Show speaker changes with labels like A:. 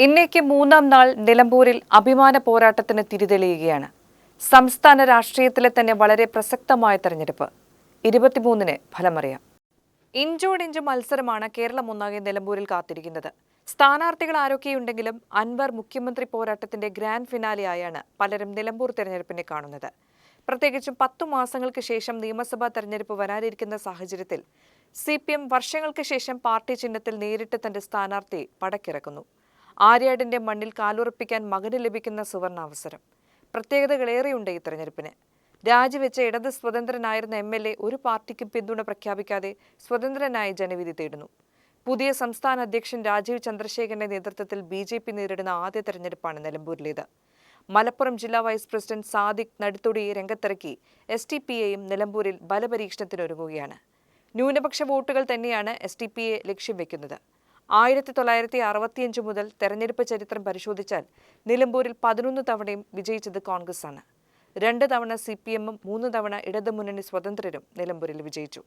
A: ഇന്നേക്ക് മൂന്നാം നാൾ നിലമ്പൂരിൽ അഭിമാന പോരാട്ടത്തിന് തിരിതെളിയുകയാണ്. സംസ്ഥാന രാഷ്ട്രീയത്തിലെ തന്നെ വളരെ പ്രസക്തമായ തെരഞ്ഞെടുപ്പ് 23-ന് ഫലമറിയാം. ഇഞ്ചോടിഞ്ച് മത്സരമാണ് കേരളം ഒന്നാകെ നിലമ്പൂരിൽ കാത്തിരിക്കുന്നത്. സ്ഥാനാർത്ഥികൾ ആരൊക്കെയുണ്ടെങ്കിലും അൻവർ മുഖ്യമന്ത്രി പോരാട്ടത്തിന്റെ ഗ്രാൻഡ് ഫിനാലെയായാണ് പലരും നിലമ്പൂർ തെരഞ്ഞെടുപ്പിനെ കാണുന്നത്. പ്രത്യേകിച്ചും 10 മാസങ്ങൾക്ക് ശേഷം നിയമസഭാ തെരഞ്ഞെടുപ്പ് വരാനിരിക്കുന്ന സാഹചര്യത്തിൽ CPM വർഷങ്ങൾക്ക് ശേഷം പാർട്ടി ചിഹ്നത്തിൽ നേരിട്ട് തന്റെ സ്ഥാനാർത്ഥിയെ പടക്കിറക്കുന്നു. ആര്യാടിന്റെ മണ്ണിൽ കാലുറപ്പിക്കാൻ മകന് ലഭിക്കുന്ന സുവർണാവസരം. പ്രത്യേകതകളേറെയുണ്ട് ഈ തെരഞ്ഞെടുപ്പിന്. രാജിവെച്ച ഇടത് സ്വതന്ത്രനായിരുന്ന MLA ഒരു പാർട്ടിക്കും പിന്തുണ പ്രഖ്യാപിക്കാതെ സ്വതന്ത്രനായി ജനവിധി തേടുന്നു. പുതിയ സംസ്ഥാന അധ്യക്ഷൻ രാജീവ് ചന്ദ്രശേഖരന്റെ നേതൃത്വത്തിൽ BJP നേരിടുന്ന ആദ്യ തെരഞ്ഞെടുപ്പാണ് നിലമ്പൂരിലേത്. മലപ്പുറം ജില്ലാ വൈസ് പ്രസിഡന്റ് സാദിഖ് നടുത്തുടിയെ രംഗത്തിറക്കി SDPAയും നിലമ്പൂരിൽ ബലപരീക്ഷണത്തിനൊരുങ്ങുകയാണ്. ന്യൂനപക്ഷ വോട്ടുകൾ തന്നെയാണ് SDPA ലക്ഷ്യം വെക്കുന്നത്. 1965 മുതൽ തെരഞ്ഞെടുപ്പ് ചരിത്രം പരിശോധിച്ചാൽ നിലമ്പൂരിൽ 11 തവണയും വിജയിച്ചത് കോൺഗ്രസ് ആണ്. 2 തവണ CPM-ഉം 3 തവണ ഇടതുമുന്നണി സ്വതന്ത്രരും നിലമ്പൂരിൽ വിജയിച്ചു.